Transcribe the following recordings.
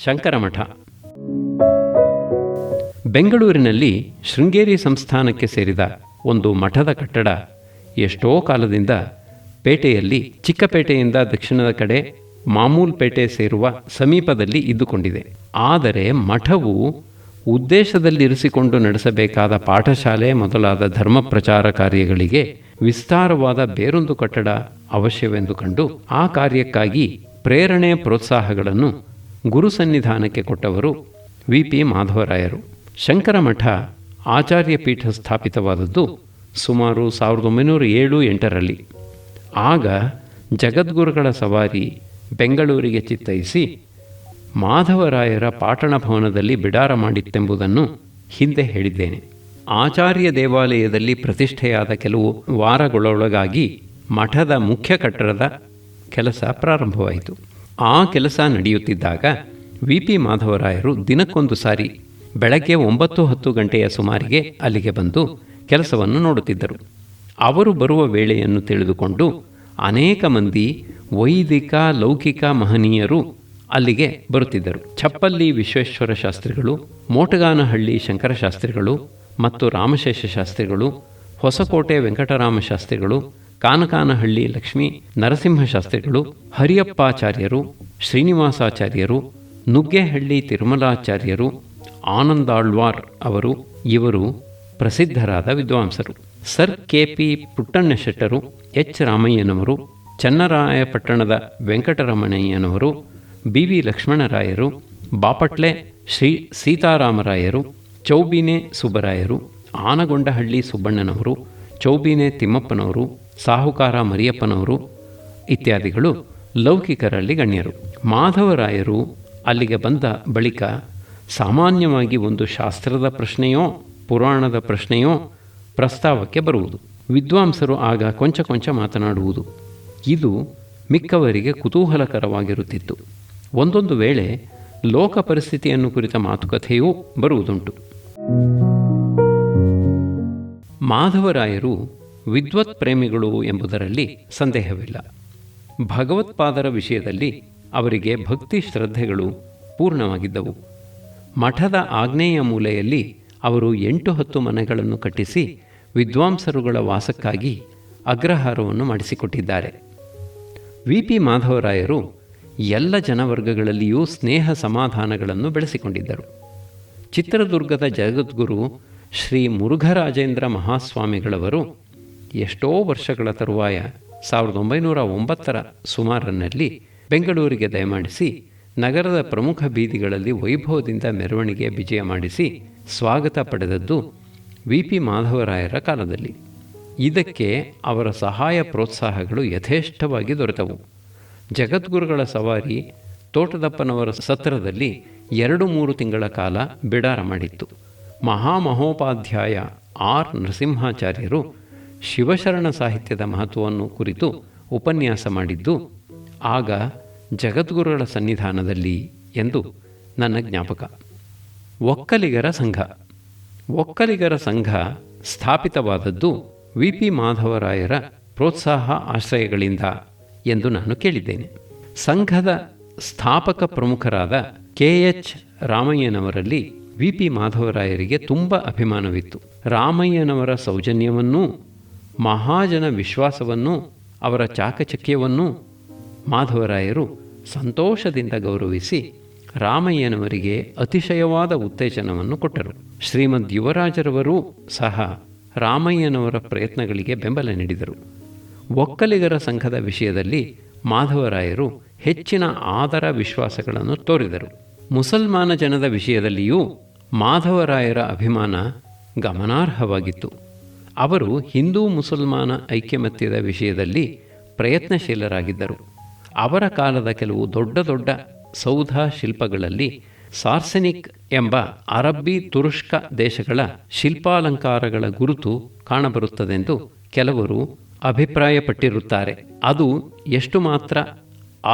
ಶಂಕರಮಠ. ಬೆಂಗಳೂರಿನಲ್ಲಿ ಶೃಂಗೇರಿ ಸಂಸ್ಥಾನಕ್ಕೆ ಸೇರಿದ ಒಂದು ಮಠದ ಕಟ್ಟಡ ಎಷ್ಟೋ ಕಾಲದಿಂದ ಪೇಟೆಯಲ್ಲಿ, ಚಿಕ್ಕಪೇಟೆಯಿಂದ ದಕ್ಷಿಣದ ಕಡೆ ಮಾಮೂಲ್ಪೇಟೆ ಸೇರುವ ಸಮೀಪದಲ್ಲಿ ಇದ್ದುಕೊಂಡಿದೆ. ಆದರೆ ಮಠವು ಉದ್ದೇಶದಲ್ಲಿರಿಸಿಕೊಂಡು ನಡೆಸಬೇಕಾದ ಪಾಠಶಾಲೆ ಮೊದಲಾದ ಧರ್ಮ ಪ್ರಚಾರ ಕಾರ್ಯಗಳಿಗೆ ವಿಸ್ತಾರವಾದ ಬೇರೊಂದು ಕಟ್ಟಡ ಅವಶ್ಯವೆಂದು ಕಂಡು ಆ ಕಾರ್ಯಕ್ಕಾಗಿ ಪ್ರೇರಣೆ ಪ್ರೋತ್ಸಾಹಗಳನ್ನು ಗುರು ಸನ್ನಿಧಾನಕ್ಕೆ ಕೊಟ್ಟವರು ವಿ.ಪಿ. ಮಾಧವರಾಯರು. ಶಂಕರಮಠ ಆಚಾರ್ಯ ಪೀಠ ಸ್ಥಾಪಿತವಾದದ್ದು ಸುಮಾರು 1907-8ರಲ್ಲಿ. ಆಗ ಜಗದ್ಗುರುಗಳ ಸವಾರಿ ಬೆಂಗಳೂರಿಗೆ ಚಿತ್ತೈಸಿ ಮಾಧವರಾಯರ ಪಾಟಣ ಭವನದಲ್ಲಿ ಬಿಡಾರ ಮಾಡಿತ್ತೆಂಬುದನ್ನು ಹಿಂದೆ ಹೇಳಿದ್ದೇನೆ. ಆಚಾರ್ಯ ದೇವಾಲಯದಲ್ಲಿ ಪ್ರತಿಷ್ಠೆಯಾದ ಕೆಲವು ವಾರಗಳೊಳಗಾಗಿ ಮಠದ ಮುಖ್ಯ ಕಟ್ಟಡದ ಕೆಲಸ ಪ್ರಾರಂಭವಾಯಿತು. ಆ ಕೆಲಸ ನಡೆಯುತ್ತಿದ್ದಾಗ ವಿ.ಪಿ. ಮಾಧವರಾಯರು ದಿನಕ್ಕೊಂದು ಸಾರಿ ಬೆಳಗ್ಗೆ 9-10 ಗಂಟೆಯ ಸುಮಾರಿಗೆ ಅಲ್ಲಿಗೆ ಬಂದು ಕೆಲಸವನ್ನು ನೋಡುತ್ತಿದ್ದರು. ಅವರು ಬರುವ ವೇಳೆಯನ್ನು ತಿಳಿದುಕೊಂಡು ಅನೇಕ ಮಂದಿ ವೈದಿಕ ಲೌಕಿಕ ಮಹನೀಯರು ಅಲ್ಲಿಗೆ ಬರುತ್ತಿದ್ದರು. ಚಪ್ಪಲ್ಲಿ ವಿಶ್ವೇಶ್ವರ ಶಾಸ್ತ್ರಿಗಳು, ಮೋಟಗಾನಹಳ್ಳಿ ಶಂಕರಶಾಸ್ತ್ರಿಗಳು ಮತ್ತು ರಾಮಶೇಷ ಶಾಸ್ತ್ರಿಗಳು, ಹೊಸಕೋಟೆ ವೆಂಕಟರಾಮ ಶಾಸ್ತ್ರಿಗಳು, ಕಾನಕಾನಹಳ್ಳಿ ಲಕ್ಷ್ಮೀ ನರಸಿಂಹಶಾಸ್ತ್ರಿಗಳು, ಹರಿಯಪ್ಪಾಚಾರ್ಯರು, ಶ್ರೀನಿವಾಸಾಚಾರ್ಯರು, ನುಗ್ಗೇಹಳ್ಳಿ ತಿರುಮಲಾಚಾರ್ಯರು, ಆನಂದಾಳ್ವಾರ್ ಇವರು ಪ್ರಸಿದ್ಧರಾದ ವಿದ್ವಾಂಸರು. Sir K P. ಪುಟ್ಟಣ್ಣಶೆಟ್ಟರು, ಎಚ್. ರಾಮಯ್ಯನವರು, ಚನ್ನರಾಯಪಟ್ಟಣದ ವೆಂಕಟರಮಣಯ್ಯನವರು, ಬಿ.ವಿ. ಲಕ್ಷ್ಮಣರಾಯರು, ಬಾಪಟ್ಲೆ ಶ್ರೀ ಸೀತಾರಾಮರಾಯರು, ಚೌಬೀನೆ ಸುಬ್ಬರಾಯರು, ಆನಗೊಂಡಹಳ್ಳಿ ಸುಬ್ಬಣ್ಣನವರು, ಚೌಬೀನೆ ತಿಮ್ಮಪ್ಪನವರು, ಸಾಹುಕಾರ ಮರಿಯಪ್ಪನವರು ಇತ್ಯಾದಿಗಳು ಲೌಕಿಕರಲ್ಲಿ ಗಣ್ಯರು. ಮಾಧವರಾಯರು ಅಲ್ಲಿಗೆ ಬಂದ ಬಳಿಕ ಸಾಮಾನ್ಯವಾಗಿ ಒಂದು ಶಾಸ್ತ್ರದ ಪ್ರಶ್ನೆಯೋ ಪುರಾಣದ ಪ್ರಶ್ನೆಯೋ ಪ್ರಸ್ತಾವಕ್ಕೆ ಬರುವುದು. ವಿದ್ವಾಂಸರು ಆಗ ಕೊಂಚ ಮಾತನಾಡುವುದು. ಇದು ಮಿಕ್ಕವರಿಗೆ ಕುತೂಹಲಕರವಾಗಿರುತ್ತಿತ್ತು. ಒಂದೊಂದು ವೇಳೆ ಲೋಕ ಪರಿಸ್ಥಿತಿಯನ್ನು ಕುರಿತ ಮಾತುಕತೆಯೂ ಬರುವುದುಂಟು. ಮಾಧವರಾಯರು ವಿದ್ವತ್ ಪ್ರೇಮಿಗಳು ಎಂಬುದರಲ್ಲಿ ಸಂದೇಹವಿಲ್ಲ. ಭಗವತ್ಪಾದರ ವಿಷಯದಲ್ಲಿ ಅವರಿಗೆ ಭಕ್ತಿ ಶ್ರದ್ಧೆಗಳು ಪೂರ್ಣವಾಗಿದ್ದವು. ಮಠದ ಆಗ್ನೇಯ ಮೂಲೆಯಲ್ಲಿ ಅವರು 8-10 ಮನೆಗಳನ್ನು ಕಟ್ಟಿಸಿ ವಿದ್ವಾಂಸರುಗಳ ವಾಸಕ್ಕಾಗಿ ಅಗ್ರಹಾರವನ್ನು ಮಾಡಿಸಿಕೊಟ್ಟಿದ್ದಾರೆ. ವಿ.ಪಿ. ಮಾಧವರಾಯರು ಎಲ್ಲ ಜನವರ್ಗಗಳಲ್ಲಿಯೂ ಸ್ನೇಹ ಸಮಾಧಾನಗಳನ್ನು ಬೆಳೆಸಿಕೊಂಡಿದ್ದರು. ಚಿತ್ರದುರ್ಗದ ಜಗದ್ಗುರು ಶ್ರೀ ಮುರುಘರಾಜೇಂದ್ರ ಮಹಾಸ್ವಾಮಿಗಳವರು ಎಷ್ಟೋ ವರ್ಷಗಳ ತರುವಾಯ 1909ರ ಸುಮಾರಿನಲ್ಲಿ ಬೆಂಗಳೂರಿಗೆ ದಯಮಾಡಿಸಿ ನಗರದ ಪ್ರಮುಖ ಬೀದಿಗಳಲ್ಲಿ ವೈಭವದಿಂದ ಮೆರವಣಿಗೆ ವಿಜಯ ಮಾಡಿಸಿ ಸ್ವಾಗತ ಪಡೆದದ್ದು ವಿ.ಪಿ. ಮಾಧವರಾಯರ ಕಾಲದಲ್ಲಿ. ಇದಕ್ಕೆ ಅವರ ಸಹಾಯ ಪ್ರೋತ್ಸಾಹಗಳು ಯಥೇಷ್ಟವಾಗಿ ದೊರೆತವು. ಜಗದ್ಗುರುಗಳ ಸವಾರಿ ತೋಟದಪ್ಪನವರ ಸತ್ರದಲ್ಲಿ 2-3 ತಿಂಗಳ ಕಾಲ ಬಿಡಾರ ಮಾಡಿತ್ತು. ಮಹಾಮಹೋಪಾಧ್ಯಾಯ ಆರ್. ನರಸಿಂಹಾಚಾರ್ಯರು ಶಿವಶರಣ ಸಾಹಿತ್ಯದ ಮಹತ್ವವನ್ನು ಕುರಿತು ಉಪನ್ಯಾಸ ಮಾಡಿದ್ದು ಆಗ ಜಗದ್ಗುರುಗಳ ಸನ್ನಿಧಾನದಲ್ಲಿ ಎಂದು ನನ್ನ ಜ್ಞಾಪಕ. ಒಕ್ಕಲಿಗರ ಸಂಘ ಸ್ಥಾಪಿತವಾದದ್ದು ವಿ.ಪಿ. ಮಾಧವರಾಯರ ಪ್ರೋತ್ಸಾಹ ಆಶ್ರಯಗಳಿಂದ ಎಂದು ನಾನು ಕೇಳಿದ್ದೇನೆ. ಸಂಘದ ಸ್ಥಾಪಕ ಪ್ರಮುಖರಾದ ಕೆ.ಎಚ್. ರಾಮಯ್ಯನವರಲ್ಲಿ ವಿ.ಪಿ. ಮಾಧವರಾಯರಿಗೆ ತುಂಬ ಅಭಿಮಾನವಿತ್ತು. ರಾಮಯ್ಯನವರ ಸೌಜನ್ಯವನ್ನೂ ಮಹಾಜನ ವಿಶ್ವಾಸವನ್ನೂ ಅವರ ಚಾಕಚಕ್ಯವನ್ನೂ ಮಾಧವರಾಯರು ಸಂತೋಷದಿಂದ ಗೌರವಿಸಿ ರಾಮಯ್ಯನವರಿಗೆ ಅತಿಶಯವಾದ ಉತ್ತೇಜನವನ್ನು ಕೊಟ್ಟರು. ಶ್ರೀಮದ್ ಯುವರಾಜರವರೂ ಸಹ ರಾಮಯ್ಯನವರ ಪ್ರಯತ್ನಗಳಿಗೆ ಬೆಂಬಲ ನೀಡಿದರು. ಒಕ್ಕಲಿಗರ ಸಂಘದ ವಿಷಯದಲ್ಲಿ ಮಾಧವರಾಯರು ಹೆಚ್ಚಿನ ಆದರ ವಿಶ್ವಾಸಗಳನ್ನು ತೋರಿದರು. ಮುಸಲ್ಮಾನ ಜನದ ವಿಷಯದಲ್ಲಿಯೂ ಮಾಧವರಾಯರ ಅಭಿಮಾನ ಗಮನಾರ್ಹವಾಗಿತ್ತು. ಅವರು ಹಿಂದೂ ಮುಸಲ್ಮಾನ ಐಕ್ಯಮತ್ಯದ ವಿಷಯದಲ್ಲಿ ಪ್ರಯತ್ನಶೀಲರಾಗಿದ್ದರು. ಅವರ ಕಾಲದ ಕೆಲವು ದೊಡ್ಡ ಸೌಧ ಶಿಲ್ಪಗಳಲ್ಲಿ ಸಾರ್ಸೆನಿಕ್ ಎಂಬ ಅರಬ್ಬಿ ತುರುಷ್ಕ ದೇಶಗಳ ಶಿಲ್ಪಾಲಂಕಾರಗಳ ಗುರುತು ಕಾಣಬರುತ್ತದೆಂದು ಕೆಲವರು ಅಭಿಪ್ರಾಯಪಟ್ಟಿರುತ್ತಾರೆ. ಅದು ಎಷ್ಟು ಮಾತ್ರ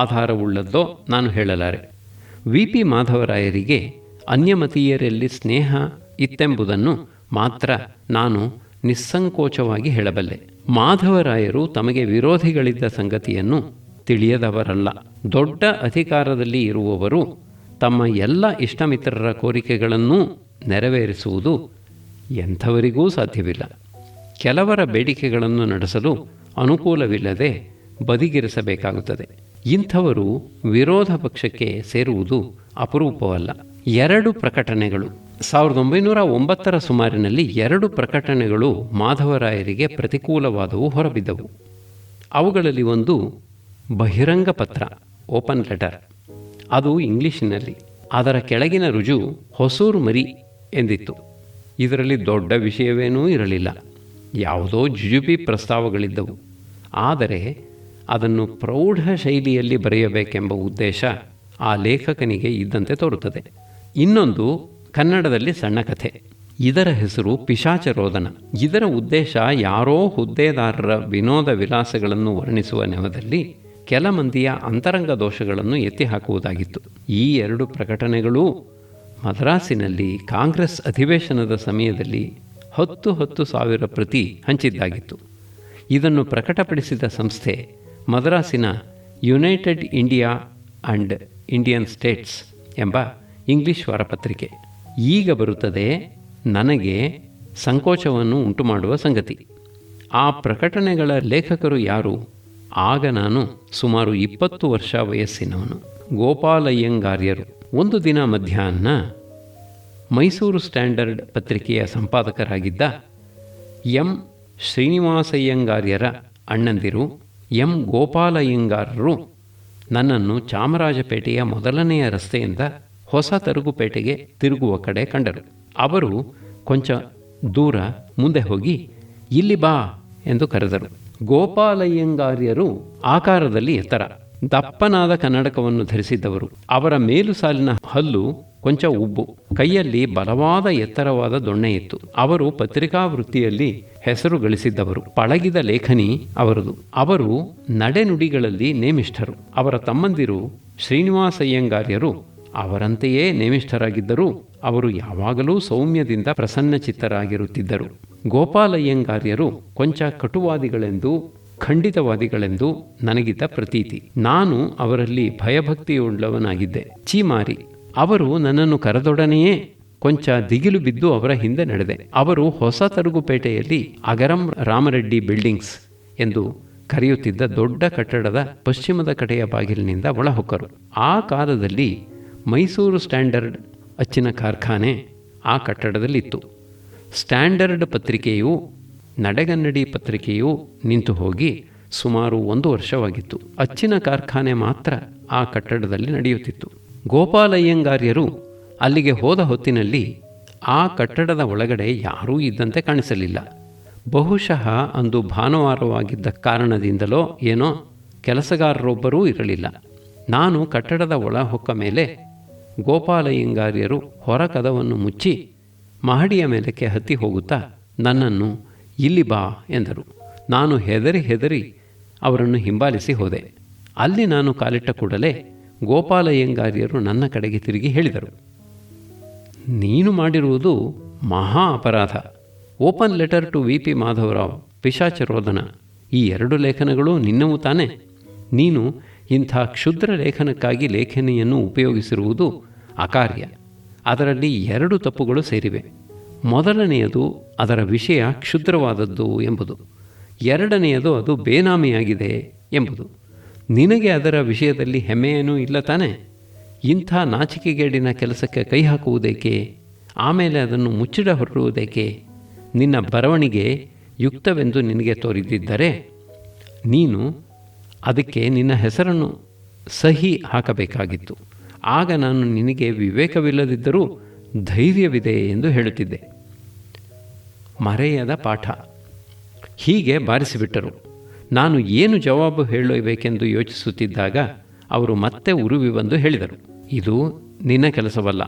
ಆಧಾರವುಳ್ಳದ್ದೋ ನಾನು ಹೇಳಲಾರೆ. ವಿ.ಪಿ. ಮಾಧವರಾಯರಿಗೆ ಅನ್ಯಮತೀಯರಲ್ಲಿ ಸ್ನೇಹ ಇತ್ತೆಂಬುದನ್ನು ಮಾತ್ರ ನಾನು ನಿಸ್ಸಂಕೋಚವಾಗಿ ಹೇಳಬಲ್ಲೆ. ಮಾಧವರಾಯರು ತಮಗೆ ವಿರೋಧಿಗಳಿದ್ದ ಸಂಗತಿಯನ್ನು ತಿಳಿಯದವರಲ್ಲ. ದೊಡ್ಡ ಅಧಿಕಾರದಲ್ಲಿ ಇರುವವರು ತಮ್ಮ ಎಲ್ಲ ಇಷ್ಟಮಿತ್ರರ ಕೋರಿಕೆಗಳನ್ನೂ ನೆರವೇರಿಸುವುದು ಎಂಥವರಿಗೂ ಸಾಧ್ಯವಿಲ್ಲ. ಕೆಲವರ ಬೇಡಿಕೆಗಳನ್ನು ನಡೆಸಲು ಅನುಕೂಲವಿಲ್ಲದೆ ಬದಿಗಿರಿಸಬೇಕಾಗುತ್ತದೆ. ಇಂಥವರು ವಿರೋಧ ಪಕ್ಷಕ್ಕೆ ಸೇರುವುದು ಅಪರೂಪವಲ್ಲ. 2 ಪ್ರಕಟಣೆಗಳು 1909 ಸುಮಾರಿನಲ್ಲಿ 2 ಪ್ರಕಟಣೆಗಳು ಮಾಧವರಾಯರಿಗೆ ಪ್ರತಿಕೂಲವಾದವು ಹೊರಬಿದ್ದವು. ಅವುಗಳಲ್ಲಿ ಒಂದು ಬಹಿರಂಗ ಪತ್ರ, ಓಪನ್ ಲೆಟರ್. ಅದು ಇಂಗ್ಲಿಷಿನಲ್ಲಿ. ಅದರ ಕೆಳಗಿನ ರುಜು ಹೊಸೂರು ಮರಿ ಎಂದಿತ್ತು. ಇದರಲ್ಲಿ ದೊಡ್ಡ ವಿಷಯವೇನೂ ಇರಲಿಲ್ಲ. ಯಾವುದೋ ಜುಜುಬಿ ಪ್ರಸ್ತಾವಗಳಿದ್ದವು. ಆದರೆ ಅದನ್ನು ಪ್ರೌಢ ಶೈಲಿಯಲ್ಲಿ ಬರೆಯಬೇಕೆಂಬ ಉದ್ದೇಶ ಆ ಲೇಖಕನಿಗೆ ಇದ್ದಂತೆ ತೋರುತ್ತದೆ. ಇನ್ನೊಂದು ಕನ್ನಡದಲ್ಲಿ ಸಣ್ಣ ಕಥೆ. ಇದರ ಹೆಸರು ಪಿಶಾಚರೋದನ. ಇದರ ಉದ್ದೇಶ ಯಾರೋ ಹುದ್ದೆದಾರರ ವಿನೋದ ವಿಲಾಸಗಳನ್ನು ವರ್ಣಿಸುವ ನೆವದಲ್ಲಿ ಕೆಲ ಮಂದಿಯ ಅಂತರಂಗ ದೋಷಗಳನ್ನು ಎತ್ತಿ ಹಾಕುವುದಾಗಿತ್ತು. ಈ 2 ಪ್ರಕಟಣೆಗಳೂ ಮದ್ರಾಸಿನಲ್ಲಿ ಕಾಂಗ್ರೆಸ್ ಅಧಿವೇಶನದ ಸಮಯದಲ್ಲಿ 10,000 ಪ್ರತಿ ಹಂಚಿದ್ದಾಗಿತ್ತು. ಇದನ್ನು ಪ್ರಕಟಪಡಿಸಿದ ಸಂಸ್ಥೆ ಮದ್ರಾಸಿನ United India and Indian States ಎಂಬ ಇಂಗ್ಲಿಷ್ ವಾರಪತ್ರಿಕೆ. ಈಗ ಬರುತ್ತದೆ ನನಗೆ ಸಂಕೋಚವನ್ನು ಉಂಟುಮಾಡುವ ಸಂಗತಿ. ಆ ಪ್ರಕಟಣೆಗಳ ಲೇಖಕರು ಯಾರು? ಆಗ ನಾನು ಸುಮಾರು 20 ವರ್ಷ ವಯಸ್ಸಿನವನು. ಗೋಪಾಲಯ್ಯಂಗಾರ್ಯರು. ಒಂದು ದಿನ ಮಧ್ಯಾಹ್ನ ಮೈಸೂರು ಸ್ಟ್ಯಾಂಡರ್ಡ್ ಪತ್ರಿಕೆಯ ಸಂಪಾದಕರಾಗಿದ್ದ ಎಂ ಶ್ರೀನಿವಾಸಯ್ಯಂಗಾರ್ಯರ ಅಣ್ಣಂದಿರು ಎಂ ಗೋಪಾಲಯ್ಯಂಗಾರರು ನನ್ನನ್ನು ಚಾಮರಾಜಪೇಟೆಯ ಮೊದಲನೆಯ ರಸ್ತೆಯಿಂದ ಹೊಸ ತರುಗುಪೇಟೆಗೆ ತಿರುಗುವ ಕಡೆ ಕಂಡರು. ಅವರು ಕೊಂಚ ದೂರ ಮುಂದೆ ಹೋಗಿ ಇಲ್ಲಿ ಬಾ ಎಂದು ಕರೆದರು. ಗೋಪಾಲಯ್ಯಂಗಾರ್ಯರು ಆಕಾರದಲ್ಲಿ ಎತ್ತರ, ದಪ್ಪನಾದ ಕನ್ನಡಕವನ್ನು ಧರಿಸಿದ್ದವರು. ಅವರ ಮೇಲು ಸಾಲಿನ ಹಲ್ಲು ಕೊಂಚ ಉಬ್ಬು, ಕೈಯಲ್ಲಿ ಬಲವಾದ ಎತ್ತರವಾದ ದೊಣ್ಣೆ ಇತ್ತು. ಅವರು ಪತ್ರಿಕಾ ವೃತ್ತಿಯಲ್ಲಿ ಹೆಸರು ಗಳಿಸಿದ್ದವರು. ಪಳಗಿದ ಲೇಖನಿ ಅವರದು. ಅವರು ನಡೆನುಡಿಗಳಲ್ಲಿ ನೇಮಿಷ್ಠರು. ಅವರ ತಮ್ಮಂದಿರು ಶ್ರೀನಿವಾಸಯ್ಯಂಗಾರ್ಯರು ಅವರಂತೆಯೇ ನೇಮಿಷ್ಠರಾಗಿದ್ದರೂ ಅವರು ಯಾವಾಗಲೂ ಸೌಮ್ಯದಿಂದ ಪ್ರಸನ್ನಚಿತ್ತರಾಗಿರುತ್ತಿದ್ದರು. ಗೋಪಾಲಯ್ಯಂಗಾರ್ಯರು ಕೊಂಚ ಕಟುವಾದಿಗಳೆಂದು, ಖಂಡಿತವಾದಿಗಳೆಂದು ನನಗಿದ್ದ ಪ್ರತೀತಿ. ನಾನು ಅವರಲ್ಲಿ ಭಯಭಕ್ತಿಯುಳ್ಳವನಾಗಿದ್ದೆ. ಚೀಮಾರಿ. ಅವರು ನನ್ನನ್ನು ಕರೆದೊಡನೆಯೇ ಕೊಂಚ ದಿಗಿಲು ಬಿದ್ದು ಅವರ ಹಿಂದೆ ನಡೆದೆ. ಅವರು ಹೊಸ ತರುಗುಪೇಟೆಯಲ್ಲಿ ಅಗರಂ ರಾಮರೆಡ್ಡಿ ಬಿಲ್ಡಿಂಗ್ಸ್ ಎಂದು ಕರೆಯುತ್ತಿದ್ದ ದೊಡ್ಡ ಕಟ್ಟಡದ ಪಶ್ಚಿಮದ ಕಡೆಯ ಬಾಗಿಲಿನಿಂದ ಒಳಹೊಕ್ಕರು. ಆ ಕಾಲದಲ್ಲಿ ಮೈಸೂರು ಸ್ಟ್ಯಾಂಡರ್ಡ್ ಅಚ್ಚಿನ ಕಾರ್ಖಾನೆ ಆ ಕಟ್ಟಡದಲ್ಲಿತ್ತು. ಸ್ಟ್ಯಾಂಡರ್ಡ್ ಪತ್ರಿಕೆಯು, ನಡೆಗನ್ನಡಿ ಪತ್ರಿಕೆಯು ನಿಂತು ಹೋಗಿ ಸುಮಾರು 1 ವರ್ಷವಾಗಿತ್ತು. ಅಚ್ಚಿನ ಕಾರ್ಖಾನೆ ಮಾತ್ರ ಆ ಕಟ್ಟಡದಲ್ಲಿ ನಡೆಯುತ್ತಿತ್ತು. ಗೋಪಾಲಯ್ಯಂಗಾರ್ಯರು ಅಲ್ಲಿಗೆ ಹೋದ ಹೊತ್ತಿನಲ್ಲಿ ಆ ಕಟ್ಟಡದ ಒಳಗಡೆ ಯಾರೂ ಇದ್ದಂತೆ ಕಾಣಿಸಲಿಲ್ಲ. ಬಹುಶಃ ಅಂದು ಭಾನುವಾರವಾಗಿದ್ದ ಕಾರಣದಿಂದಲೋ ಏನೋ ಕೆಲಸಗಾರರೊಬ್ಬರೂ ಇರಲಿಲ್ಲ. ನಾನು ಕಟ್ಟಡದ ಒಳ ಹೊಕ್ಕ ಮೇಲೆ ಗೋಪಾಲಯ್ಯಂಗಾರ್ಯರು ಹೊರ ಕದವನ್ನು ಮುಚ್ಚಿ ಮಹಡಿಯ ಮೇಲಕ್ಕೆ ಹತ್ತಿ ಹೋಗುತ್ತಾ ನನ್ನನ್ನು ಇಲ್ಲಿ ಬಾ ಎಂದರು. ನಾನು ಹೆದರಿ ಅವರನ್ನು ಹಿಂಬಾಲಿಸಿ ಹೋದೆ. ಅಲ್ಲಿ ನಾನು ಕಾಲಿಟ್ಟ ಕೂಡಲೇ ಗೋಪಾಲಯ್ಯಂಗಾರ್ಯರು ನನ್ನ ಕಡೆಗೆ ತಿರುಗಿ ಹೇಳಿದರು, ನೀನು ಮಾಡಿರುವುದು ಮಹಾ ಅಪರಾಧ. Open letter to V P Madhav Rao, Pishacharodana, ಈ 2 ಲೇಖನಗಳು ನಿನ್ನವು ತಾನೆ? ನೀನು ಇಂಥ ಕ್ಷುದ್ರ ಲೇಖನಕ್ಕಾಗಿ ಲೇಖನಿಯನ್ನು ಉಪಯೋಗಿಸಿರುವುದು ಅಕಾರ್ಯ. ಅದರಲ್ಲಿ 2 ತಪ್ಪುಗಳು ಸೇರಿವೆ. ಮೊದಲನೆಯದು ಅದರ ವಿಷಯ ಕ್ಷುದ್ರವಾದದ್ದು ಎಂಬುದು. ಎರಡನೆಯದು ಅದು ಬೇನಾಮಿಯಾಗಿದೆ ಎಂಬುದು. ನಿನಗೆ ಅದರ ವಿಷಯದಲ್ಲಿ ಹೆಮ್ಮೆಯೇನೂ ಇಲ್ಲ ತಾನೆ? ಇಂಥ ನಾಚಿಕೆಗೇಡಿನ ಕೆಲಸಕ್ಕೆ ಕೈ ಹಾಕುವುದೇಕೆ? ಆಮೇಲೆ ಅದನ್ನು ಮುಚ್ಚಿಡ ಹೊರಡುವುದೇಕೆ? ನಿನ್ನ ಬರವಣಿಗೆ ಯುಕ್ತವೆಂದು ನಿನಗೆ ತೋರಿದಿದ್ದರೆ ನೀನು ಅದಕ್ಕೆ ನಿನ್ನ ಹೆಸರನ್ನು ಸಹಿ ಹಾಕಬೇಕಾಗಿತ್ತು. ಆಗ ನಾನು ನಿನಗೆ ವಿವೇಕವಿಲ್ಲದಿದ್ದರೂ ಧೈರ್ಯವಿದೆ ಎಂದು ಹೇಳುತ್ತಿದ್ದೆ. ಮರೆಯದ ಪಾಠ. ಹೀಗೆ ಬಾರಿಸಿಬಿಟ್ಟರು. ನಾನು ಏನು ಜವಾಬು ಹೇಳಬೇಕೆಂದು ಯೋಚಿಸುತ್ತಿದ್ದಾಗ ಅವರು ಮತ್ತೆ ಉರುವಿ ಬಂದು ಹೇಳಿದರು, ಇದು ನಿನ್ನ ಕೆಲಸವಲ್ಲ,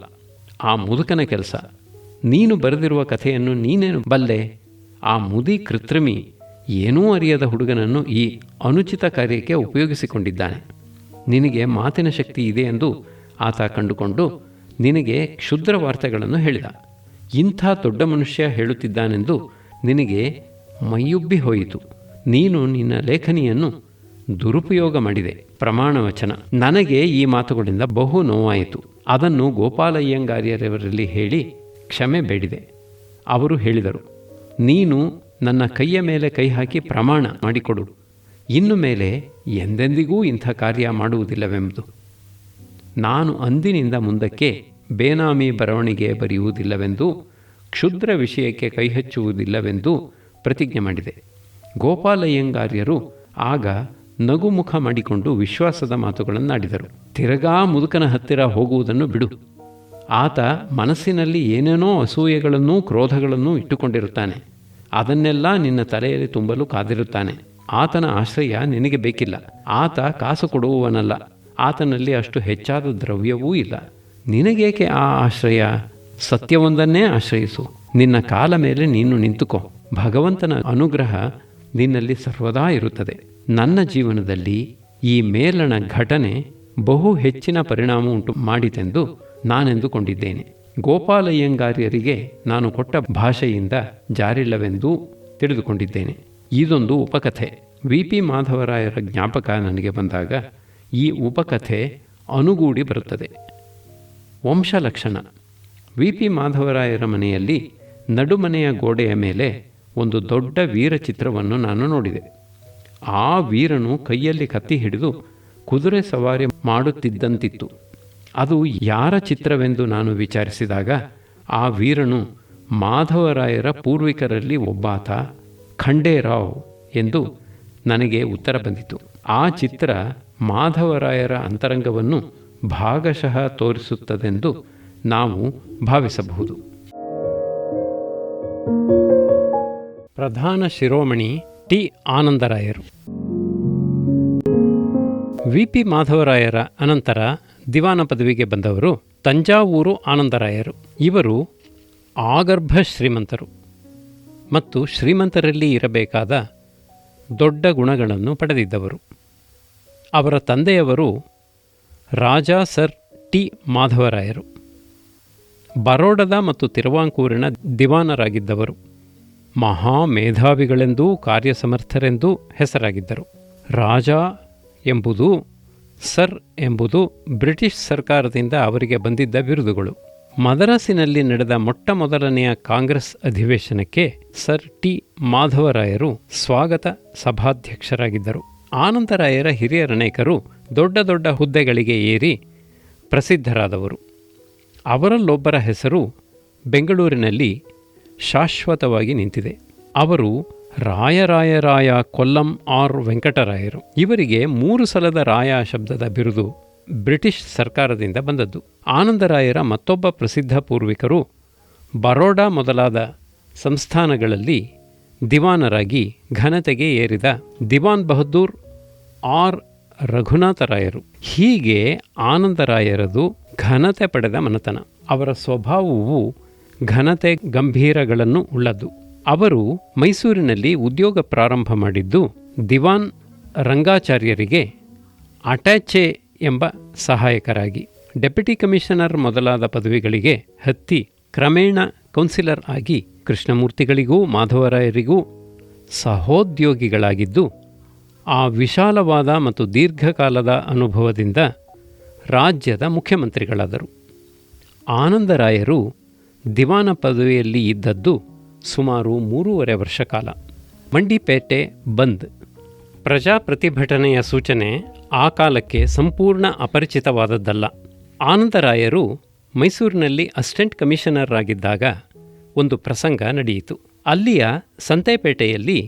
ಆ ಮುದುಕನ ಕೆಲಸ. ನೀನು ಬರೆದಿರುವ ಕಥೆಯನ್ನು ನೀನೇನು ಬಲ್ಲೆ? ಆ ಮುದಿ ಕೃತ್ರಿಮಿ ಏನೂ ಅರಿಯದ ಹುಡುಗನನ್ನು ಈ ಅನುಚಿತ ಕಾರ್ಯಕ್ಕೆ ಉಪಯೋಗಿಸಿಕೊಂಡಿದ್ದಾನೆ. ನಿನಗೆ ಮಾತಿನ ಶಕ್ತಿ ಇದೆ ಎಂದು ಆತ ಕಂಡುಕೊಂಡು ನಿನಗೆ ಕ್ಷುದ್ರ ವಾರ್ತೆಗಳನ್ನು ಹೇಳಿದ. ಇಂಥ ದೊಡ್ಡ ಮನುಷ್ಯ ಹೇಳುತ್ತಿದ್ದಾನೆಂದು ನಿನಗೆ ಮೈಯುಬ್ಬಿ ಹೋಯಿತು. ನೀನು ನಿನ್ನ ಲೇಖನಿಯನ್ನು ದುರುಪಯೋಗ ಮಾಡಿದೆ. ಪ್ರಮಾಣ ವಚನ. ನನಗೆ ಈ ಮಾತುಗಳಿಂದ ಬಹು ನೋವಾಯಿತು. ಅದನ್ನು ಗೋಪಾಲಯ್ಯಂಗಾರ್ಯರವರಲ್ಲಿ ಹೇಳಿ ಕ್ಷಮೆ ಬೇಡಿದೆ. ಅವರು ಹೇಳಿದರು, ನೀನು ನನ್ನ ಕೈಯ ಮೇಲೆ ಕೈ ಹಾಕಿ ಪ್ರಮಾಣ ಮಾಡಿಕೊಡು, ಇನ್ನು ಮೇಲೆ ಎಂದೆಂದಿಗೂ ಇಂಥ ಕಾರ್ಯ ಮಾಡುವುದಿಲ್ಲವೆಂಬುದು. ನಾನು ಅಂದಿನಿಂದ ಮುಂದಕ್ಕೆ ಬೇನಾಮಿ ಬರವಣಿಗೆ ಬರೆಯುವುದಿಲ್ಲವೆಂದು, ಕ್ಷುದ್ರ ವಿಷಯಕ್ಕೆ ಕೈಹಚ್ಚುವುದಿಲ್ಲವೆಂದು ಪ್ರತಿಜ್ಞೆ ಮಾಡಿದೆ. ಗೋಪಾಲಯ್ಯಂಗಾರ್ಯರು ಆಗ ನಗುಮುಖ ಮಾಡಿಕೊಂಡು ವಿಶ್ವಾಸದ ಮಾತುಗಳನ್ನಾಡಿದರು. ತಿರಗಾ ಮುದುಕನ ಹತ್ತಿರ ಹೋಗುವುದನ್ನು ಬಿಡು. ಆತ ಮನಸ್ಸಿನಲ್ಲಿ ಏನೇನೋ ಅಸೂಯೆಗಳನ್ನೂ ಕ್ರೋಧಗಳನ್ನೂ ಇಟ್ಟುಕೊಂಡಿರುತ್ತಾನೆ. ಅದನ್ನೆಲ್ಲ ನಿನ್ನ ತಲೆಯಲ್ಲಿ ತುಂಬಲು ಕಾದಿರುತ್ತಾನೆ. ಆತನ ಆಶ್ರಯ ನಿನಗೆ ಬೇಕಿಲ್ಲ. ಆತ ಕಾಸು ಕೊಡುವವನಲ್ಲ. ಆತನಲ್ಲಿ ಅಷ್ಟು ಹೆಚ್ಚಾದ ದ್ರವ್ಯವೂ ಇಲ್ಲ. ನಿನಗೇಕೆ ಆ ಆಶ್ರಯ? ಸತ್ಯವೊಂದನ್ನೇ ಆಶ್ರಯಿಸು. ನಿನ್ನ ಕಾಲ ಮೇಲೆ ನೀನು ನಿಂತುಕೋ. ಭಗವಂತನ ಅನುಗ್ರಹ ನಿನ್ನಲ್ಲಿ ಸರ್ವದಾ ಇರುತ್ತದೆ. ನನ್ನ ಜೀವನದಲ್ಲಿ ಈ ಮೇಲಣ ಘಟನೆ ಬಹು ಹೆಚ್ಚಿನ ಪರಿಣಾಮ ಉಂಟು ಮಾಡಿತೆಂದು ನಾನೆಂದುಕೊಂಡಿದ್ದೇನೆ. ಗೋಪಾಲಯ್ಯಂಗಾರ್ಯರಿಗೆ ನಾನು ಕೊಟ್ಟ ಭಾಷೆಯಿಂದ ಜಾರಿಲ್ಲವೆಂದೂ ತಿಳಿದುಕೊಂಡಿದ್ದೇನೆ. ಇದೊಂದು ಉಪಕಥೆ. ವಿ.ಪಿ. ಮಾಧವರಾಯರ ಜ್ಞಾಪಕ ನನಗೆ ಬಂದಾಗ ಈ ಉಪಕಥೆ ಅನುಗೂಡಿ ಬರುತ್ತದೆ. ವಂಶಲಕ್ಷಣ. ವಿ.ಪಿ. ಮಾಧವರಾಯರ ಮನೆಯಲ್ಲಿ ನಡುಮನೆಯ ಗೋಡೆಯ ಮೇಲೆ ಒಂದು ದೊಡ್ಡ ವೀರ ಚಿತ್ರವನ್ನು ನಾನು ನೋಡಿದೆ. ಆ ವೀರನು ಕೈಯಲ್ಲಿ ಕತ್ತಿ ಹಿಡಿದು ಕುದುರೆ ಸವಾರಿ ಮಾಡುತ್ತಿದ್ದಂತಿತ್ತು. ಅದು ಯಾರ ಚಿತ್ರವೆಂದು ನಾನು ವಿಚಾರಿಸಿದಾಗ ಆ ವೀರನು ಮಾಧವರಾಯರ ಪೂರ್ವಿಕರಲ್ಲಿ ಒಬ್ಬಾತ ಖಂಡೇರಾವ್ ಎಂದು ನನಗೆ ಉತ್ತರ ಬಂದಿತು. ಆ ಚಿತ್ರ ಮಾಧವರಾಯರ ಅಂತರಂಗವನ್ನು ಭಾಗಶಃ ತೋರಿಸುತ್ತದೆಂದು ನಾವು ಭಾವಿಸಬಹುದು. ಪ್ರಧಾನ ಶಿರೋಮಣಿ ಟಿ. ಆನಂದರಾಯರು. ವಿ.ಪಿ. ಮಾಧವರಾಯರ ಅನಂತರ ದಿವಾನ ಪದವಿಗೆ ಬಂದವರು ತಂಜಾವೂರು ಆನಂದರಾಯರು. ಇವರು ಆಗರ್ಭ ಶ್ರೀಮಂತರು ಮತ್ತು ಶ್ರೀಮಂತರಲ್ಲಿ ಇರಬೇಕಾದ ದೊಡ್ಡ ಗುಣಗಳನ್ನು ಪಡೆದಿದ್ದವರು. ಅವರ ತಂದೆಯವರು ರಾಜಾ ಸರ್ ಟಿ. ಮಾಧವರಾಯರು. ಬರೋಡದ ಮತ್ತು ತಿರುವಾಂಕೂರಿನ ದಿವಾನರಾಗಿದ್ದವರು. ಮಹಾ ಮೇಧಾವಿಗಳೆಂದೂ ಕಾರ್ಯಸಮರ್ಥರೆಂದೂ ಹೆಸರಾಗಿದ್ದರು. ರಾಜ ಎಂಬುದು, ಸರ್ ಎಂಬುದು ಬ್ರಿಟಿಷ್ ಸರ್ಕಾರದಿಂದ ಅವರಿಗೆ ಬಂದಿದ್ದ ಬಿರುದುಗಳು. ಮದರಾಸಿನಲ್ಲಿ ನಡೆದ ಮೊಟ್ಟ ಮೊದಲನೆಯ ಕಾಂಗ್ರೆಸ್ ಅಧಿವೇಶನಕ್ಕೆ ಸರ್ ಟಿ. ಮಾಧವರಾಯರು ಸ್ವಾಗತ ಸಭಾಧ್ಯಕ್ಷರಾಗಿದ್ದರು. ಆನಂದರಾಯರ ಹಿರಿಯರನೇಕರು ದೊಡ್ಡ ದೊಡ್ಡ ಹುದ್ದೆಗಳಿಗೆ ಏರಿ ಪ್ರಸಿದ್ಧರಾದವರು. ಅವರಲ್ಲೊಬ್ಬರ ಹೆಸರು ಬೆಂಗಳೂರಿನಲ್ಲಿ ಶಾಶ್ವತವಾಗಿ ನಿಂತಿದೆ. ಅವರು ರಾಯರಾಯರಾಯ ಕೊಲ್ಲಂ ಆರ್ ವೆಂಕಟರಾಯರು. ಇವರಿಗೆ 3 ಸಲದ ರಾಯ ಶಬ್ದದ ಬಿರುದು ಬ್ರಿಟಿಷ್ ಸರ್ಕಾರದಿಂದ ಬಂದದ್ದು. ಆನಂದರಾಯರ ಮತ್ತೊಬ್ಬ ಪ್ರಸಿದ್ಧ ಪೂರ್ವಿಕರು ಬರೋಡಾ ಮೊದಲಾದ ಸಂಸ್ಥಾನಗಳಲ್ಲಿ ದಿವಾನರಾಗಿ ಘನತೆಗೆ ಏರಿದ ದಿವಾನ್ ಬಹದ್ದೂರ್ ಆರ್ ರಘುನಾಥರಾಯರು. ಹೀಗೆ ಆನಂದರಾಯರದು ಘನತೆ ಪಡೆದ ಮನೆತನ. ಅವರ ಸ್ವಭಾವವು ಘನತೆ ಗಂಭೀರಗಳನ್ನು ಉಳ್ಳದ್ದು. ಅವರು ಮೈಸೂರಿನಲ್ಲಿ ಉದ್ಯೋಗ ಪ್ರಾರಂಭ ಮಾಡಿದ್ದು ದಿವಾನ್ ರಂಗಾಚಾರ್ಯರಿಗೆ ಅಟ್ಯಾಚೆ ಎಂಬ ಸಹಾಯಕರಾಗಿ. ಡೆಪ್ಯೂಟಿ ಕಮಿಷನರ್ ಮೊದಲಾದ ಪದವಿಗಳಿಗೆ ಹತ್ತಿ ಕ್ರಮೇಣ ಕೌನ್ಸಿಲರ್ ಆಗಿ ಕೃಷ್ಣಮೂರ್ತಿಗಳಿಗೂ ಮಾಧವರಾಯರಿಗೂ ಸಹೋದ್ಯೋಗಿಗಳಾಗಿದ್ದು, ಆ ವಿಶಾಲವಾದ ಮತ್ತು ದೀರ್ಘಕಾಲದ ಅನುಭವದಿಂದ ರಾಜ್ಯದ ಮುಖ್ಯಮಂತ್ರಿಗಳಾದರು. ಆನಂದರಾಯರು ದಿವಾನ ಪದವಿಯಲ್ಲಿ ಇದ್ದದ್ದು ಸುಮಾರು 3.5 ವರ್ಷ ಕಾಲ. ಮಂಡಿಪೇಟೆ ಬಂದ್. ಪ್ರಜಾ ಪ್ರತಿಭಟನೆಯ ಸೂಚನೆ ಆ ಕಾಲಕ್ಕೆ ಸಂಪೂರ್ಣ ಅಪರಿಚಿತವಾದದ್ದಲ್ಲ. ಆನಂದರಾಯರು ಮೈಸೂರಿನಲ್ಲಿ ಅಸಿಸ್ಟೆಂಟ್ ಕಮಿಷನರ್ ಆಗಿದ್ದಾಗ ಒಂದು ಪ್ರಸಂಗ ನಡೆಯಿತು. ಅಲ್ಲಿಯ ಸಂತೆಪೇಟೆಯಲ್ಲಿ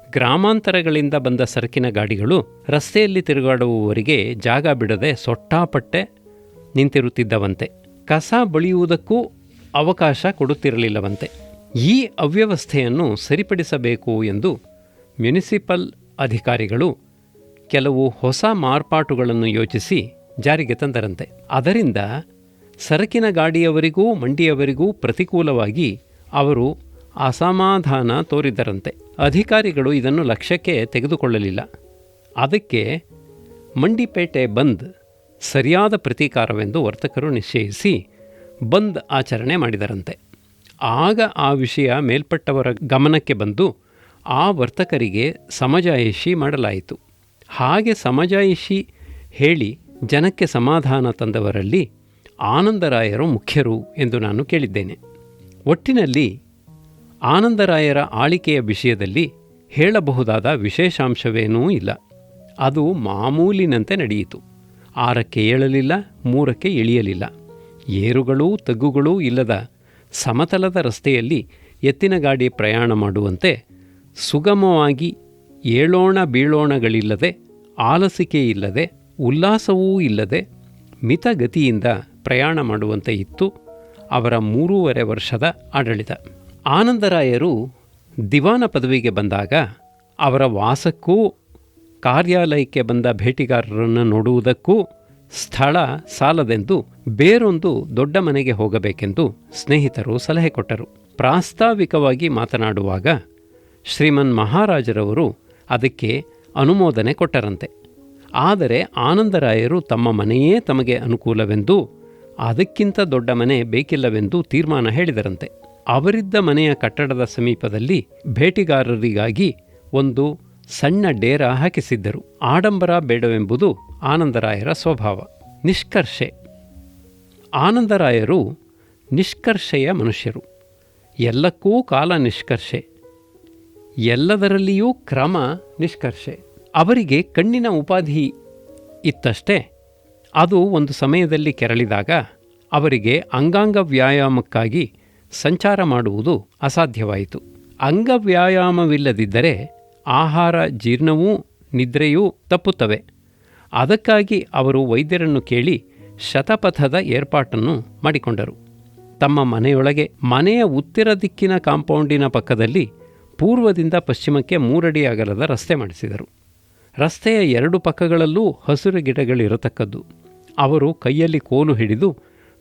ಗ್ರಾಮಾಂತರಗಳಿಂದ ಬಂದ ಸರಕಿನ ಗಾಡಿಗಳು ರಸ್ತೆಯಲ್ಲಿ ತಿರುಗಾಡುವವರಿಗೆ ಜಾಗ ಬಿಡದೆ ಸೊಟ್ಟಾಪಟ್ಟೆ ನಿಂತಿರುತ್ತಿದ್ದವಂತೆ. ಕಸ ಬಳಿಯುವುದಕ್ಕೂ ಅವಕಾಶ ಕೊಡುತ್ತಿರಲಿಲ್ಲವಂತೆ. ಈ ಅವ್ಯವಸ್ಥೆಯನ್ನು ಸರಿಪಡಿಸಬೇಕು ಎಂದು ಮುನಿಸಿಪಲ್ ಅಧಿಕಾರಿಗಳು ಕೆಲವು ಹೊಸ ಮಾರ್ಪಾಟುಗಳನ್ನು ಯೋಚಿಸಿ ಜಾರಿಗೆ ತಂದರಂತೆ. ಅದರಿಂದ ಸರಕಿನ ಗಾಡಿಯವರಿಗೂ ಮಂಡಿಯವರಿಗೂ ಪ್ರತಿಕೂಲವಾಗಿ ಅವರು ಅಸಮಾಧಾನ ತೋರಿದರಂತೆ. ಅಧಿಕಾರಿಗಳು ಇದನ್ನು ಲಕ್ಷ್ಯಕ್ಕೆ ತೆಗೆದುಕೊಳ್ಳಲಿಲ್ಲ. ಅದಕ್ಕೆ ಮಂಡಿಪೇಟೆ ಬಂದ್ ಸರಿಯಾದ ಪ್ರತೀಕಾರವೆಂದು ವರ್ತಕರು ನಿಶ್ಚಯಿಸಿ ಬಂದ್ ಆಚರಣೆ ಮಾಡಿದರಂತೆ. ಆಗ ಆ ವಿಷಯ ಮೇಲ್ಪಟ್ಟವರ ಗಮನಕ್ಕೆ ಬಂದು ಆ ವರ್ತಕರಿಗೆ ಸಮಜಾಯಿಷಿ ಮಾಡಲಾಯಿತು. ಹಾಗೆ ಸಮಜಾಯಿಷಿ ಹೇಳಿ ಜನಕ್ಕೆ ಸಮಾಧಾನ ತಂದವರಲ್ಲಿ ಆನಂದರಾಯರು ಮುಖ್ಯರು ಎಂದು ನಾನು ಕೇಳಿದ್ದೇನೆ. ಒಟ್ಟಿನಲ್ಲಿ ಆನಂದರಾಯರ ಆಳಿಕೆಯ ವಿಷಯದಲ್ಲಿ ಹೇಳಬಹುದಾದ ವಿಶೇಷಾಂಶವೇನೂ ಇಲ್ಲ. ಅದು ಮಾಮೂಲಿನಂತೆ ನಡೆಯಿತು. 6ಕ್ಕೆ ಏಳಲಿಲ್ಲ, 3ಕ್ಕೆ ಇಳಿಯಲಿಲ್ಲ. ಏರುಗಳೂ ತಗ್ಗುಗಳೂ ಇಲ್ಲದ ಸಮತಲದ ರಸ್ತೆಯಲ್ಲಿ ಎತ್ತಿನ ಗಾಡಿ ಪ್ರಯಾಣ ಮಾಡುವಂತೆ ಸುಗಮವಾಗಿ ಏಳೋಣ ಬೀಳೋಣಗಳಿಲ್ಲದೆ, ಆಲಸಿಕೆ ಇಲ್ಲದೆ, ಉಲ್ಲಾಸವೂ ಇಲ್ಲದೆ ಮಿತಗತಿಯಿಂದ ಪ್ರಯಾಣ ಮಾಡುವಂತೆ ಇತ್ತು ಅವರ 3.5 ವರ್ಷದ ಆಡಳಿತ. ಆನಂದರಾಯರು ದಿವಾನ ಪದವಿಗೆ ಬಂದಾಗ ಅವರ ವಾಸಕ್ಕೂ ಕಾರ್ಯಾಲಯಕ್ಕೆ ಬಂದ ಭೇಟಿಗಾರರನ್ನು ನೋಡುವುದಕ್ಕೂ ಸ್ಥಳ ಸಾಲದೆಂದು ಬೇರೊಂದು ದೊಡ್ಡ ಮನೆಗೆ ಹೋಗಬೇಕೆಂದು ಸ್ನೇಹಿತರು ಸಲಹೆ ಕೊಟ್ಟರು. ಪ್ರಾಸ್ತಾವಿಕವಾಗಿ ಮಾತನಾಡುವಾಗ ಶ್ರೀಮನ್ ಮಹಾರಾಜರವರು ಅದಕ್ಕೆ ಅನುಮೋದನೆ ಕೊಟ್ಟರಂತೆ. ಆದರೆ ಆನಂದರಾಯರು ತಮ್ಮ ಮನೆಯೇ ತಮಗೆ ಅನುಕೂಲವೆಂದು, ಅದಕ್ಕಿಂತ ದೊಡ್ಡ ಮನೆ ಬೇಕಿಲ್ಲವೆಂದು ತೀರ್ಮಾನ ಹೇಳಿದರಂತೆ. ಅವರಿದ್ದ ಮನೆಯ ಕಟ್ಟಡದ ಸಮೀಪದಲ್ಲಿ ಭೇಟಿಗಾರರಿಗಾಗಿ ಒಂದು ಸಣ್ಣ ಡೇರ ಹಾಕಿಸಿದ್ದರು. ಆಡಂಬರ ಬೇಡವೆಂಬುದು ಆನಂದರಾಯರ ಸ್ವಭಾವ. ನಿಷ್ಕರ್ಷೆ. ಆನಂದರಾಯರು ನಿಷ್ಕರ್ಷೆಯ ಮನುಷ್ಯರು. ಎಲ್ಲಕ್ಕೂ ಕಾಲ ನಿಷ್ಕರ್ಷೆ, ಎಲ್ಲದರಲ್ಲಿಯೂ ಕ್ರಮ ನಿಷ್ಕರ್ಷೆ. ಅವರಿಗೆ ಕಣ್ಣಿನ ಉಪಾಧಿ ಇತ್ತಷ್ಟೇ. ಅದು ಒಂದು ಸಮಯದಲ್ಲಿ ಕೆರಳಿದಾಗ ಅವರಿಗೆ ಅಂಗಾಂಗ ವ್ಯಾಯಾಮಕ್ಕಾಗಿ ಸಂಚಾರ ಮಾಡುವುದು ಅಸಾಧ್ಯವಾಯಿತು. ಅಂಗವ್ಯಾಯಾಮವಿಲ್ಲದಿದ್ದರೆ ಆಹಾರ ಜೀರ್ಣವೂ ನಿದ್ರೆಯೂ ತಪ್ಪುತ್ತವೆ. ಅದಕ್ಕಾಗಿ ಅವರು ವೈದ್ಯರನ್ನು ಕೇಳಿ ಶತಪಥದ ಏರ್ಪಾಟನ್ನು ಮಾಡಿಕೊಂಡರು. ತಮ್ಮ ಮನೆಯೊಳಗೆ ಮನೆಯ ಉತ್ತರ ದಿಕ್ಕಿನ ಕಾಂಪೌಂಡಿನ ಪಕ್ಕದಲ್ಲಿ ಪೂರ್ವದಿಂದ ಪಶ್ಚಿಮಕ್ಕೆ 3 ಅಡಿ ಅಗಲದ ರಸ್ತೆ ಮಾಡಿಸಿದರು. ರಸ್ತೆಯ 2 ಪಕ್ಕಗಳಲ್ಲೂ ಹಸಿರು ಗಿಡಗಳಿರತಕ್ಕದ್ದು. ಅವರು ಕೈಯಲ್ಲಿ ಕೋಲು ಹಿಡಿದು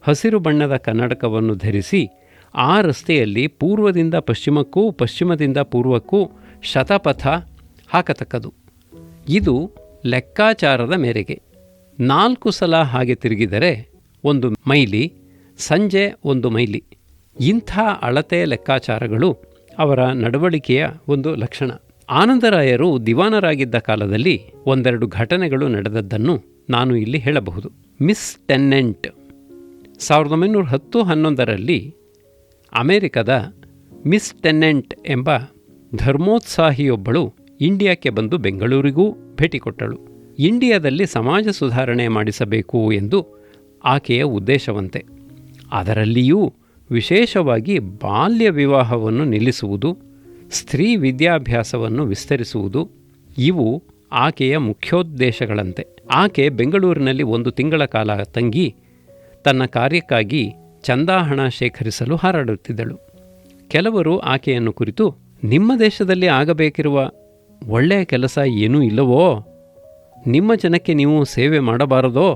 ಹಸಿರು ಬಣ್ಣದ ಕನ್ನಡಕವನ್ನು ಧರಿಸಿ ಆ ರಸ್ತೆಯಲ್ಲಿ ಪೂರ್ವದಿಂದ ಪಶ್ಚಿಮಕ್ಕೂ ಪಶ್ಚಿಮದಿಂದ ಪೂರ್ವಕ್ಕೂ ಶತಪಥ ಹಾಕತಕ್ಕದು. ಇದು ಲೆಕ್ಕಾಚಾರದ ಮೇರೆಗೆ 4 ಸಲ ಹಾಗೆ ತಿರುಗಿದರೆ 1 ಮೈಲಿ, ಸಂಜೆ 1 ಮೈಲಿ. ಇಂಥ ಅಳತೆ ಲೆಕ್ಕಾಚಾರಗಳು ಅವರ ನಡವಳಿಕೆಯ ಒಂದು ಲಕ್ಷಣ. ಆನಂದರಾಯರು ದಿವಾನರಾಗಿದ್ದ ಕಾಲದಲ್ಲಿ 1-2 ಘಟನೆಗಳು ನಡೆದದ್ದನ್ನು ನಾನು ಇಲ್ಲಿ ಹೇಳಬಹುದು. ಮಿಸ್ ಟೆನ್ನೆಂಟ್ 1910-11ರಲ್ಲಿ ಅಮೆರಿಕದ ಮಿಸ್ ಟೆನ್ನೆಂಟ್ ಎಂಬ ಧರ್ಮೋತ್ಸಾಹಿಯೊಬ್ಬಳು ಇಂಡಿಯಾಕ್ಕೆ ಬಂದು ಬೆಂಗಳೂರಿಗೂ ಭೇಟಿ ಕೊಟ್ಟಳು. ಇಂಡಿಯಾದಲ್ಲಿ ಸಮಾಜ ಸುಧಾರಣೆ ಮಾಡಿಸಬೇಕು ಎಂದು ಆಕೆಯ ಉದ್ದೇಶವಂತೆ. ಅದರಲ್ಲಿಯೂ ವಿಶೇಷವಾಗಿ ಬಾಲ್ಯ ವಿವಾಹವನ್ನು ನಿಲ್ಲಿಸುವುದು, ಸ್ತ್ರೀ ವಿದ್ಯಾಭ್ಯಾಸವನ್ನು ವಿಸ್ತರಿಸುವುದು ಇವು ಆಕೆಯ ಮುಖ್ಯೋದ್ದೇಶಗಳಂತೆ. ಆಕೆ ಬೆಂಗಳೂರಿನಲ್ಲಿ 1 ತಿಂಗಳ ಕಾಲ ತಂಗಿ ತನ್ನ ಕಾರ್ಯಕ್ಕಾಗಿ ಚಂದಾ ಹಣ ಶೇಖರಿಸಲು ಹಾರಾಡುತ್ತಿದ್ದಳು. ಕೆಲವರು ಆಕೆಯನ್ನು ಕುರಿತು, ನಿಮ್ಮ ದೇಶದಲ್ಲಿ ಆಗಬೇಕಿರುವ ಒಳ್ಳೆಯ ಕೆಲಸ ಏನೂ ಇಲ್ಲವೋ? ನಿಮ್ಮ ಜನಕ್ಕೆ ನೀವು ಸೇವೆ ಮಾಡಬಾರದೋ?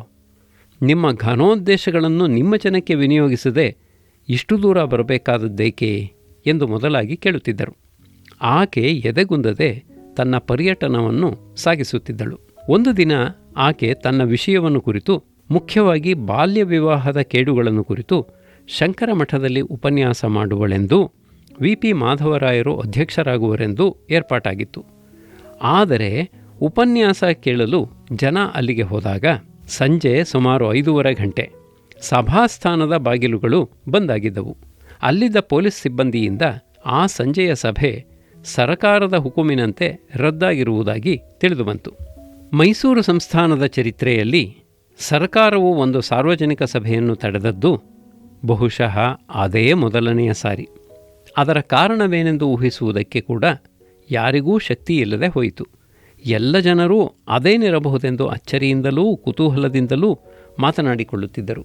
ನಿಮ್ಮ ಘನೋದ್ದೇಶಗಳನ್ನು ನಿಮ್ಮ ಜನಕ್ಕೆ ವಿನಿಯೋಗಿಸದೆ ಇಷ್ಟು ದೂರ ಬರಬೇಕಾದದ್ದೇಕೆ ಎಂದು ಮೊದಲಾಗಿ ಕೇಳುತ್ತಿದ್ದರು. ಆಕೆ ಎದೆಗುಂದದೆ ತನ್ನ ಪರ್ಯಟನವನ್ನು ಸಾಗಿಸುತ್ತಿದ್ದಳು. ಒಂದು ದಿನ ಆಕೆ ತನ್ನ ವಿಷಯವನ್ನು ಕುರಿತು, ಮುಖ್ಯವಾಗಿ ಬಾಲ್ಯ ವಿವಾಹದ ಕೇಡುಗಳನ್ನು ಕುರಿತು ಶಂಕರ ಮಠದಲ್ಲಿ ಉಪನ್ಯಾಸ ಮಾಡುವಳೆಂದು ವಿ.ಪಿ. ಮಾಧವರಾಯರು ಅಧ್ಯಕ್ಷರಾಗುವರೆಂದು ಏರ್ಪಾಟಾಗಿತ್ತು. ಆದರೆ ಉಪನ್ಯಾಸ ಕೇಳಲು ಜನ ಅಲ್ಲಿಗೆ ಹೋದಾಗ ಸಂಜೆ ಸುಮಾರು 5:15 ಗಂಟೆ. ಸಭಾಸ್ಥಾನದ ಬಾಗಿಲುಗಳು ಬಂದಾಗಿದ್ದವು. ಅಲ್ಲಿದ್ದ ಪೊಲೀಸ್ ಸಿಬ್ಬಂದಿಯಿಂದ ಆ ಸಂಜೆಯ ಸಭೆ ಸರಕಾರದ ಹುಕುಮಿನಂತೆ ರದ್ದಾಗಿರುವುದಾಗಿ ತಿಳಿದುಬಂತು. ಮೈಸೂರು ಸಂಸ್ಥಾನದ ಚರಿತ್ರೆಯಲ್ಲಿ ಸರ್ಕಾರವು ಒಂದು ಸಾರ್ವಜನಿಕ ಸಭೆಯನ್ನು ತಡೆದದ್ದು ಬಹುಶಃ ಅದೇ ಮೊದಲನೆಯ ಸಾರಿ. ಅದರ ಕಾರಣವೇನೆಂದು ಊಹಿಸುವುದಕ್ಕೆ ಕೂಡ ಯಾರಿಗೂ ಶಕ್ತಿ ಇಲ್ಲದೆ ಹೋಯಿತು. ಎಲ್ಲ ಜನರೂ ಅದೇನಿರಬಹುದೆಂದು ಅಚ್ಚರಿಯಿಂದಲೂ ಕುತೂಹಲದಿಂದಲೂ ಮಾತನಾಡಿಕೊಳ್ಳುತ್ತಿದ್ದರು.